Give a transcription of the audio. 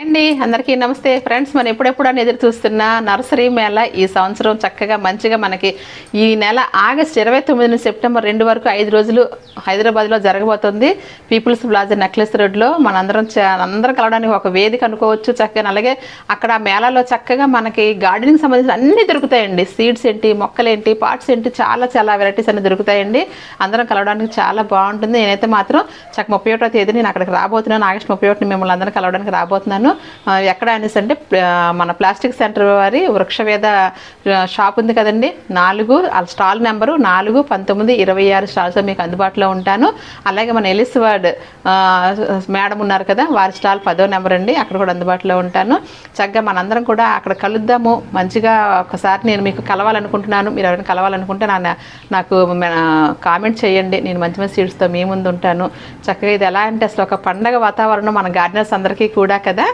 అండి అందరికీ నమస్తే ఫ్రెండ్స్. మనం ఎప్పుడెప్పుడు అని ఎదురు చూస్తున్న నర్సరీ మేళ ఈ సంవత్సరం చక్కగా మంచిగా మనకి ఈ నెల ఆగస్టు 29 నుంచి సెప్టెంబర్ 2 వరకు 5 రోజులు హైదరాబాద్లో జరగబోతుంది. పీపుల్స్ ప్లాజా నెక్లెస్ రోడ్లో అందరం కలవడానికి ఒక వేదిక అనుకోవచ్చు. చక్కగా అలాగే అక్కడ మేళాలో చక్కగా మనకి గార్డెనింగ్ సంబంధించిన అన్నీ దొరుకుతాయండి. సీడ్స్ ఏంటి, మొక్కలేంటి, పార్ట్స్ ఏంటి, చాలా వెరైటీస్ అన్ని దొరుకుతాయండి. అందరం కలవడానికి చాలా బాగుంటుంది. నేనైతే మాత్రం 31వ తేదీ నేను అక్కడికి రాబోతున్నాను. ఆగస్టు 31 మిమ్మల్ని అందరం కలవడానికి రాబోతున్నాను. ఎక్కడ అనేసి అంటే మన ప్లాస్టిక్ సెంటర్ వారి వృక్షవేద షాప్ ఉంది కదండి, 4 స్టాల్ నెంబరు 4, 19, 26 స్టాల్స్ మీకు అందుబాటులో ఉంటాను. అలాగే మన ఎలిస్వర్డ్ మేడం ఉన్నారు కదా, వారి స్టాల్ 10వ నెంబర్ అండి, అక్కడ కూడా అందుబాటులో ఉంటాను. చక్కగా మనందరం కూడా అక్కడ కలుద్దాము. మంచిగా ఒకసారి నేను మీకు కలవాలనుకుంటున్నాను. మీరు ఎవరైనా కలవాలనుకుంటే నాకు కామెంట్ చేయండి. నేను మంచి సీడ్స్తో మీ ముందు ఉంటాను. చక్కగా ఇది ఎలా అంటే అసలు ఒక పండగ వాతావరణం మన గార్డెనర్స్ అందరికీ కూడా కదా.